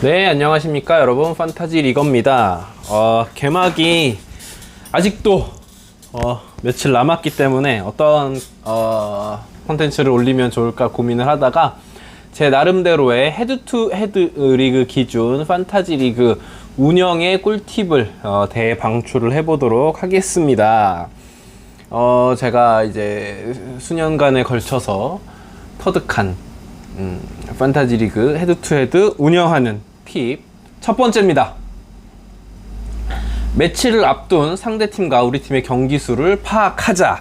네, 안녕하십니까 여러분, 판타지 리거입니다. 개막이 아직도 며칠 남았기 때문에 어떤 콘텐츠를 올리면 좋을까 고민을 하다가 제 나름대로의 헤드투헤드 리그 기준 판타지 리그 운영의 꿀팁을 대방출을 해보도록 하겠습니다. 제가 이제 수년간에 걸쳐서 터득한 판타지 리그 헤드투헤드 운영하는 팁 첫 번째입니다. 매치를 앞둔 상대팀과 우리 팀의 경기 수를 파악하자.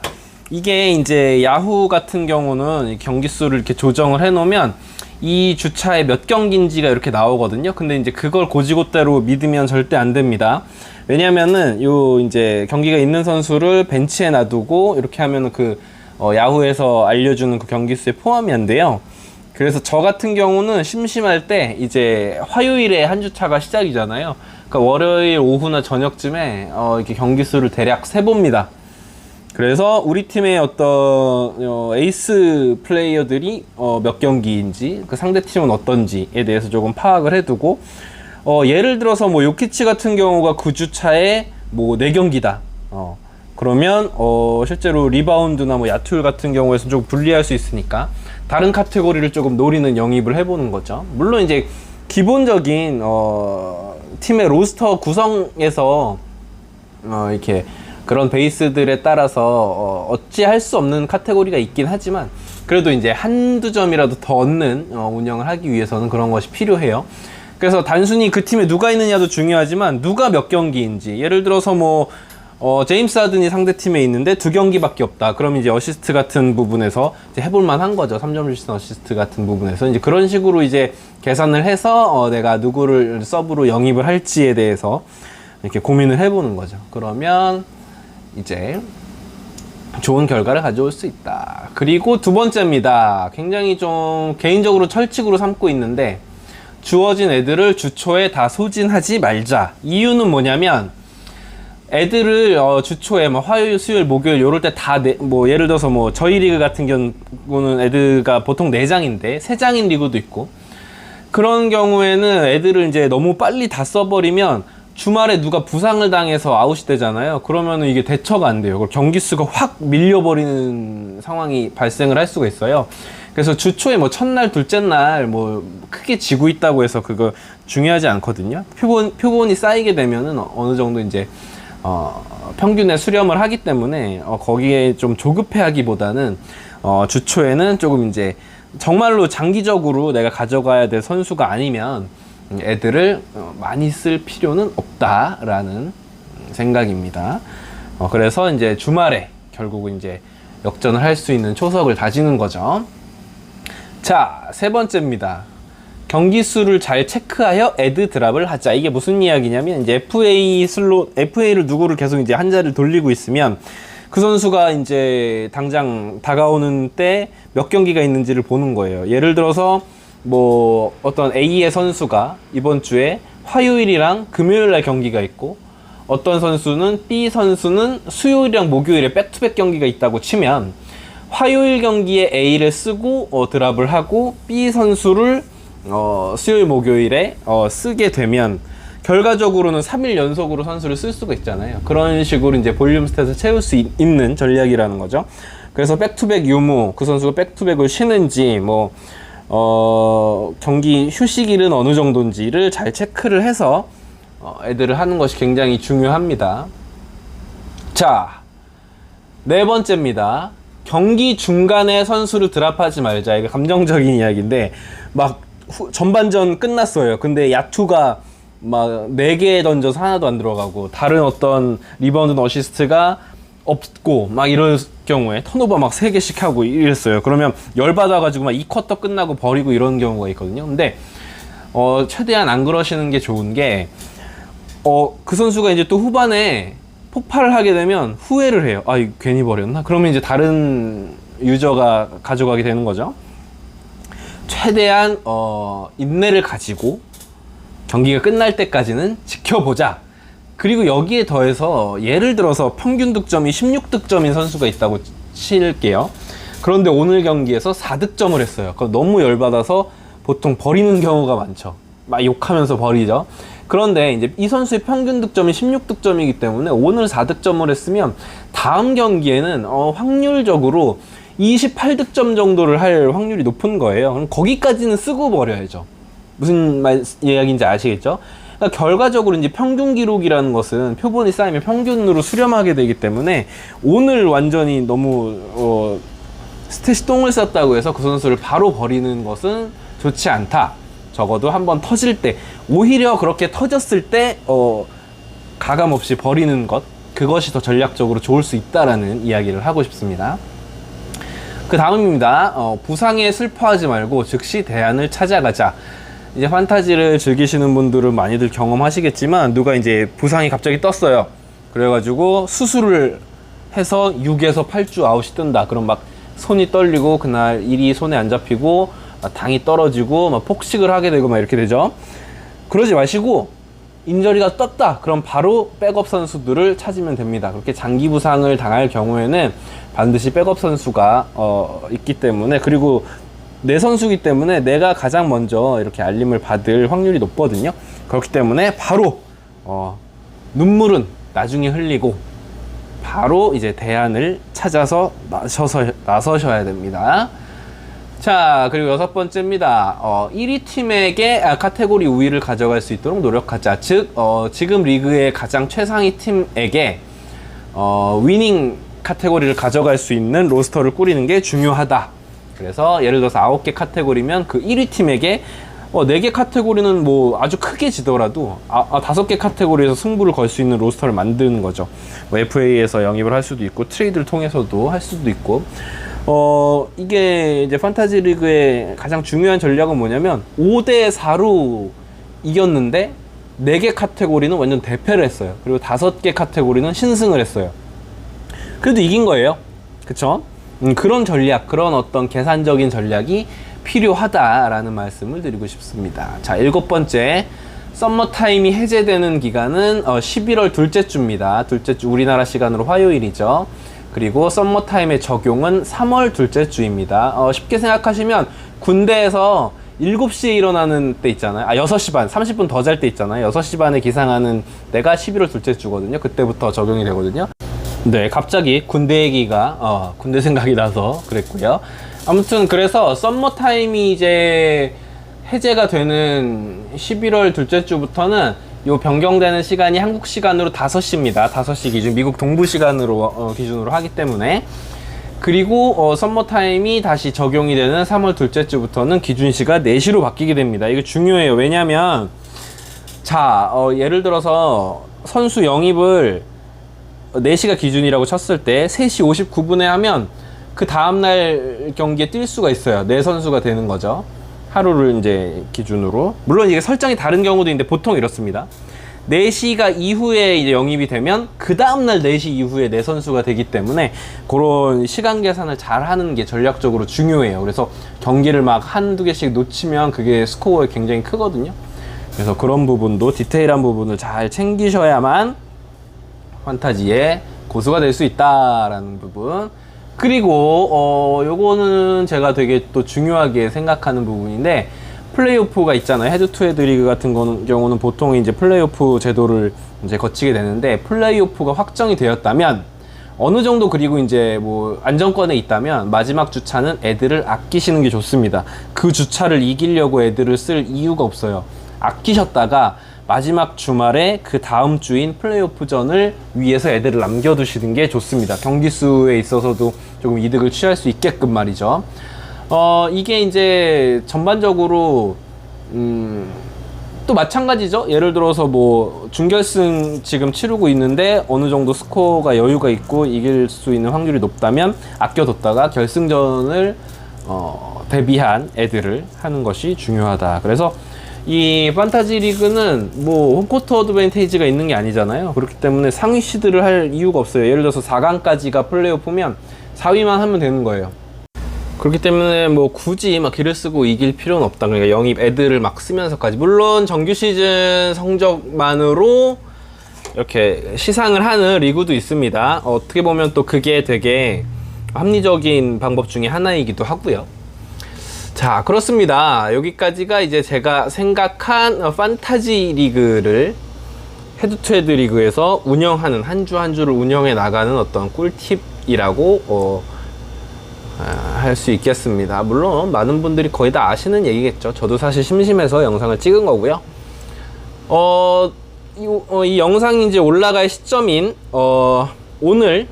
이게 이제 야후 같은 경우는 경기 수를 이렇게 조정을 해 놓으면 이 주차에 몇 경기인지가 이렇게 나오거든요. 근데 이제 그걸 고지고대로 믿으면 절대 안 됩니다. 왜냐면은 요 이제 경기가 있는 선수를 벤치에 놔두고 이렇게 하면은 야후에서 알려주는 그 경기 수에 포함이 안 돼요. 그래서 저 같은 경우는 심심할 때 이제 화요일에 한 주차가 시작이잖아요. 그러니까 월요일 오후나 저녁쯤에 이렇게 경기 수를 대략 세봅니다. 그래서 우리 팀의 어떤 에이스 플레이어들이 몇 경기인지, 그 상대 팀은 어떤지에 대해서 조금 파악을 해두고, 예를 들어서 뭐 요키치 같은 경우가 그 주차에 뭐 4경기다. 그러면 실제로 리바운드나 뭐 야투율 같은 경우에서 좀 불리할 수 있으니까 다른 카테고리를 조금 노리는 영입을 해보는 거죠. 물론 이제 기본적인 팀의 로스터 구성에서 이렇게 그런 베이스들에 따라서 어찌할 수 없는 카테고리가 있긴 하지만 그래도 이제 한두 점이라도 더 얻는 운영을 하기 위해서는 그런 것이 필요해요. 그래서 단순히 그 팀에 누가 있느냐도 중요하지만 누가 몇 경기인지, 예를 들어서 뭐 제임스 하든이 상대팀에 있는데 2경기밖에 없다. 그럼 이제 어시스트 같은 부분에서 이제 해볼만 한 거죠. 3점 슛 어시스트 같은 부분에서. 이제 그런 식으로 이제 계산을 해서 내가 누구를 서브로 영입을 할지에 대해서 이렇게 고민을 해보는 거죠. 그러면 이제 좋은 결과를 가져올 수 있다. 그리고 두 번째입니다. 굉장히 좀 개인적으로 철칙으로 삼고 있는데, 주어진 애들을 주초에 다 소진하지 말자. 이유는 뭐냐면, 애들을 주초에 뭐 화요일, 수요일, 목요일 요럴 때 다 뭐 예를 들어서 뭐 저희 리그 같은 경우는 애들가 보통 4장인데 3장인 리그도 있고, 그런 경우에는 애들을 이제 너무 빨리 다 써버리면 주말에 누가 부상을 당해서 아웃이 되잖아요. 그러면은 이게 대처가 안 돼요. 경기 수가 확 밀려버리는 상황이 발생을 할 수가 있어요. 그래서 주초에 뭐 첫날, 둘째 날 뭐 크게 지고 있다고 해서 그거 중요하지 않거든요. 표본이 쌓이게 되면은 어느 정도 이제 평균에 수렴을 하기 때문에 거기에 좀 조급해 하기보다는 주초에는 조금 이제 정말로 장기적으로 내가 가져가야 될 선수가 아니면 애들을 많이 쓸 필요는 없다라는 생각입니다. 그래서 이제 주말에 결국은 이제 역전을 할 수 있는 초석을 다지는 거죠. 자, 세 번째입니다. 경기 수를 잘 체크하여 애드 드랍을 하자. 이게 무슨 이야기냐면, 이제 FA를 누구를 계속 이제 한 자리를 돌리고 있으면 그 선수가 이제 당장 다가오는 때 몇 경기가 있는지를 보는 거예요. 예를 들어서 뭐 어떤 A의 선수가 이번 주에 화요일이랑 금요일날 경기가 있고, 어떤 선수는 B 선수는 수요일이랑 목요일에 백투백 경기가 있다고 치면, 화요일 경기에 A를 쓰고 드랍을 하고 B 선수를 수요일 목요일에 쓰게 되면 결과적으로는 3일 연속으로 선수를 쓸 수가 있잖아요. 그런 식으로 이제 볼륨 스탯을 채울 수 있는 전략이라는 거죠. 그래서 백투백 유무, 그 선수가 백투백을 쉬는지 뭐 경기 휴식일은 어느 정도인지를 잘 체크를 해서 애들을 하는 것이 굉장히 중요합니다. 자, 네 번째입니다. 경기 중간에 선수를 드랍하지 말자. 이거 감정적인 이야기인데, 막 전반전 끝났어요. 근데 야투가 막 4개 던져서 하나도 안 들어가고, 다른 어떤 리바운드 어시스트가 없고 막 이럴 경우에 턴오버 막 3개씩 하고 이랬어요. 그러면 열받아가지고 막 2쿼터 끝나고 버리고 이런 경우가 있거든요. 근데 최대한 안 그러시는 게 좋은 게, 그 선수가 이제 또 후반에 폭발을 하게 되면 후회를 해요. 아, 이거 괜히 버렸나? 그러면 이제 다른 유저가 가져가게 되는 거죠. 최대한 인내를 가지고 경기가 끝날 때까지는 지켜보자. 그리고 여기에 더해서 예를 들어서 평균 득점이 16득점인 선수가 있다고 칠게요. 그런데 오늘 경기에서 4득점을 했어요. 너무 열받아서 보통 버리는 경우가 많죠. 막 욕하면서 버리죠. 그런데 이제 이 선수의 평균 득점이 16득점이기 때문에 오늘 4득점을 했으면 다음 경기에는 확률적으로 28득점 정도를 할 확률이 높은 거예요. 그럼 거기까지는 쓰고 버려야죠. 무슨 이야기인지 아시겠죠? 그러니까 결과적으로 이제 평균 기록이라는 것은 표본이 쌓이면 평균으로 수렴하게 되기 때문에 오늘 완전히 너무 스탯이 똥을 쌌다고 해서 그 선수를 바로 버리는 것은 좋지 않다. 적어도 한번 터질 때, 오히려 그렇게 터졌을 때 가감 없이 버리는 것, 그것이 더 전략적으로 좋을 수 있다라는 이야기를 하고 싶습니다. 그 다음입니다. 부상에 슬퍼하지 말고 즉시 대안을 찾아가자. 이제 판타지를 즐기시는 분들은 많이들 경험하시겠지만, 누가 이제 부상이 갑자기 떴어요. 그래가지고 수술을 해서 6에서 8주 아웃이 뜬다. 그럼 막 손이 떨리고 그날 일이 손에 안 잡히고 당이 떨어지고 막 폭식을 하게 되고 막 이렇게 되죠. 그러지 마시고 인저리가 떴다. 그럼 바로 백업 선수들을 찾으면 됩니다. 그렇게 장기 부상을 당할 경우에는 반드시 백업 선수가 있기 때문에, 그리고 내 선수이기 때문에 내가 가장 먼저 이렇게 알림을 받을 확률이 높거든요. 그렇기 때문에 바로 눈물은 나중에 흘리고 바로 이제 대안을 찾아서 나서셔야 됩니다. 자, 그리고 6번째입니다. 1위 팀에게 카테고리 우위를 가져갈 수 있도록 노력하자. 즉, 지금 리그의 가장 최상위 팀에게 위닝 카테고리를 가져갈 수 있는 로스터를 꾸리는 게 중요하다. 그래서 예를 들어서 9개 카테고리면 그 1위 팀에게 4개 카테고리는 뭐 아주 크게 지더라도 5개 카테고리에서 승부를 걸 수 있는 로스터를 만드는 거죠. 뭐 FA에서 영입을 할 수도 있고 트레이드를 통해서도 할 수도 있고, 이게 이제 판타지 리그의 가장 중요한 전략은 뭐냐면 5대4로 이겼는데 4개 카테고리는 완전 대패를 했어요. 그리고 5개 카테고리는 신승을 했어요. 그래도 이긴 거예요. 그쵸? 그런 전략, 그런 어떤 계산적인 전략이 필요하다라는 말씀을 드리고 싶습니다. 자, 7번째. 썸머타임이 해제되는 기간은 11월 둘째 주입니다. 둘째 주, 우리나라 시간으로 화요일이죠. 그리고 썸머타임의 적용은 3월 둘째 주입니다. 쉽게 생각하시면 군대에서 7시에 일어나는 때 있잖아요. 6시 반, 30분 더 잘 때 있잖아요. 6시 반에 기상하는 때가 11월 둘째 주거든요. 그때부터 적용이 되거든요. 네, 갑자기 군대 얘기가, 군대 생각이 나서 그랬고요. 아무튼 그래서 썸머타임이 이제 해제가 되는 11월 둘째 주부터는 요 변경되는 시간이 한국 시간으로 5시입니다. 5시 기준, 미국 동부 시간으로 기준으로 하기 때문에. 그리고 썸머타임이 다시 적용이 되는 3월 둘째 주부터는 기준시가 4시로 바뀌게 됩니다. 이거 중요해요. 왜냐면 자, 예를 들어서 선수 영입을 4시가 기준이라고 쳤을 때 3시 59분에 하면 그 다음날 경기에 뛸 수가 있어요. 내 선수가 되는 거죠. 하루를 이제 기준으로. 물론 이게 설정이 다른 경우도 있는데 보통 이렇습니다. 4시가 이후에 이제 영입이 되면 그 다음날 4시 이후에 내 선수가 되기 때문에 그런 시간 계산을 잘 하는 게 전략적으로 중요해요. 그래서 경기를 막 한두 개씩 놓치면 그게 스코어에 굉장히 크거든요. 그래서 그런 부분도, 디테일한 부분을 잘 챙기셔야만 판타지의 고수가 될 수 있다라는 부분. 그리고 요거는 제가 되게 또 중요하게 생각하는 부분인데, 플레이오프가 있잖아요. 헤드 투 헤드 리그 같은 경우는 보통 이제 플레이오프 제도를 이제 거치게 되는데, 플레이오프가 확정이 되었다면 어느 정도, 그리고 이제 뭐 안정권에 있다면 마지막 주차는 애들을 아끼시는 게 좋습니다. 그 주차를 이기려고 애들을 쓸 이유가 없어요. 아끼셨다가 마지막 주말에 그 다음 주인 플레이오프전을 위해서 애들을 남겨두시는 게 좋습니다. 경기 수에 있어서도 조금 이득을 취할 수 있게끔 말이죠. 이게 이제 전반적으로 또 마찬가지죠. 예를 들어서 뭐 준결승 지금 치르고 있는데 어느 정도 스코어가 여유가 있고 이길 수 있는 확률이 높다면 아껴뒀다가 결승전을 대비한 애들을 하는 것이 중요하다. 그래서 이 판타지 리그는 뭐 홈코트 어드밴티지가 있는 게 아니잖아요. 그렇기 때문에 상위 시드를 할 이유가 없어요. 예를 들어서 4강까지가 플레이오프면 4위만 하면 되는 거예요. 그렇기 때문에 뭐 굳이 막 기를 쓰고 이길 필요는 없다. 그러니까 영입 애들을 막 쓰면서까지. 물론 정규 시즌 성적만으로 이렇게 시상을 하는 리그도 있습니다. 어떻게 보면 또 그게 되게 합리적인 방법 중에 하나이기도 하고요. 자, 그렇습니다. 여기까지가 이제 제가 생각한 판타지 리그를 헤드투헤드 리그에서 운영하는 한 주 한 주를 운영해 나가는 어떤 꿀팁이라고 할 수 있겠습니다. 물론 많은 분들이 거의 다 아시는 얘기겠죠. 저도 사실 심심해서 영상을 찍은 거고요. 이 영상이 이제 올라갈 시점인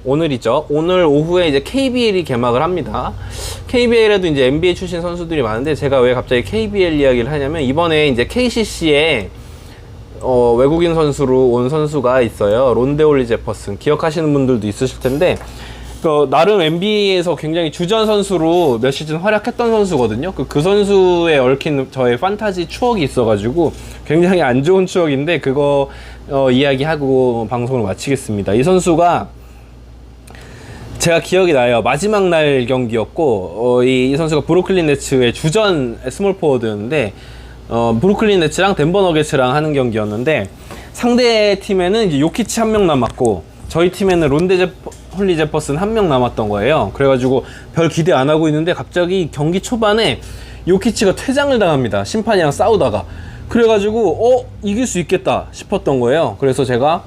오늘이죠. 오늘 오후에 이제 KBL이 개막을 합니다. KBL에도 이제 NBA 출신 선수들이 많은데, 제가 왜 갑자기 KBL 이야기를 하냐면, 이번에 이제 KCC에 외국인 선수로 온 선수가 있어요. 론데올리 제퍼슨. 기억하시는 분들도 있으실 텐데, 나름 NBA에서 굉장히 주전 선수로 몇 시즌 활약했던 선수거든요. 그 선수에 얽힌 저의 판타지 추억이 있어가지고 굉장히 안 좋은 추억인데, 그거 이야기하고 방송을 마치겠습니다. 이 선수가 제가 기억이 나요. 마지막 날 경기였고, 이 선수가 브루클린 네츠의 주전 스몰 포워드였는데, 브루클린 네츠랑 덴버 너게츠랑 하는 경기였는데, 상대 팀에는 이제 요키치 1명 남았고, 저희 팀에는 홀리 제퍼슨 1명 남았던 거예요. 그래가지고 별 기대 안 하고 있는데, 갑자기 경기 초반에 요키치가 퇴장을 당합니다. 심판이랑 싸우다가. 그래가지고 이길 수 있겠다 싶었던 거예요. 그래서 제가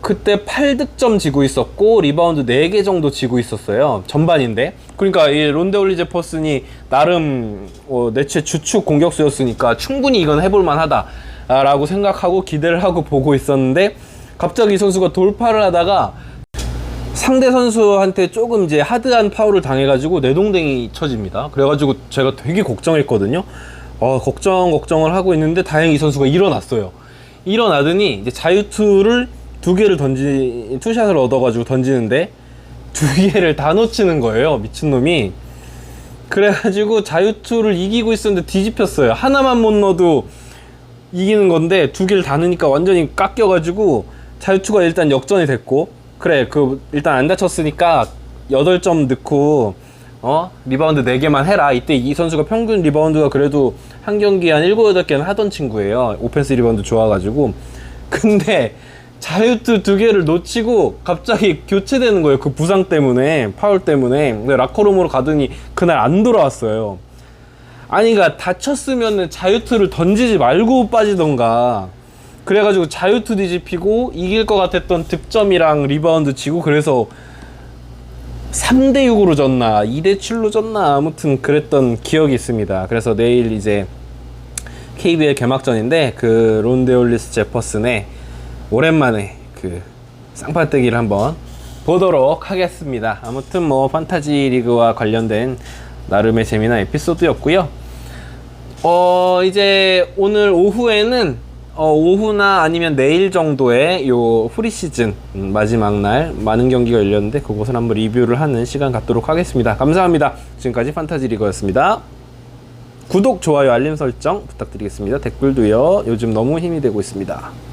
그때 8득점 지고 있었고, 리바운드 4개 정도 지고 있었어요. 전반인데. 그러니까 이 론데올리 제퍼슨이 나름 네츠의 주축 공격수였으니까 충분히 이건 해볼만 하다 라고 생각하고 기대를 하고 보고 있었는데, 갑자기 이 선수가 돌파를 하다가 상대 선수한테 조금 이제 하드한 파울을 당해가지고 내동댕이 쳐집니다. 그래가지고 제가 되게 걱정했거든요. 걱정을 하고 있는데, 다행히 이 선수가 일어났어요. 일어나더니 이제 자유투를 2개를 투샷을 얻어가지고 던지는데 2개를 다 놓치는 거예요. 미친놈이. 그래가지고 자유투를 이기고 있었는데 뒤집혔어요. 하나만 못 넣어도 이기는 건데 2개를 다 넣으니까 완전히 깎여가지고 자유투가 일단 역전이 됐고, 그래 일단 안 다쳤으니까 8점 넣고 리바운드 4개만 해라. 이때 이 선수가 평균 리바운드가 그래도 한 경기에 한 7, 8개는 하던 친구예요. 오펜스 리바운드 좋아가지고. 근데 자유투 2개를 놓치고 갑자기 교체되는 거예요. 그 부상 때문에, 파울 때문에. 근데 라커룸으로 가더니 그날 안 돌아왔어요. 아니, 그러니까 다쳤으면은 자유투를 던지지 말고 빠지던가. 그래가지고 자유투 뒤집히고 이길 것 같았던 득점이랑 리바운드 치고, 그래서 3대6으로 졌나 2대7로 졌나 아무튼 그랬던 기억이 있습니다. 그래서 내일 이제 KBL 개막전인데, 그 론데올리스 제퍼슨의 오랜만에 그 쌍판떼기를 한번 보도록 하겠습니다. 아무튼 판타지 리그와 관련된 나름의 재미난 에피소드였고요. 이제 오늘 오후에는 오후나 아니면 내일 정도에 요 프리시즌 마지막 날 많은 경기가 열렸는데, 그것을 한번 리뷰를 하는 시간 갖도록 하겠습니다. 감사합니다. 지금까지 판타지 리그였습니다. 구독, 좋아요, 알림 설정 부탁드리겠습니다. 댓글도요. 요즘 너무 힘이 되고 있습니다.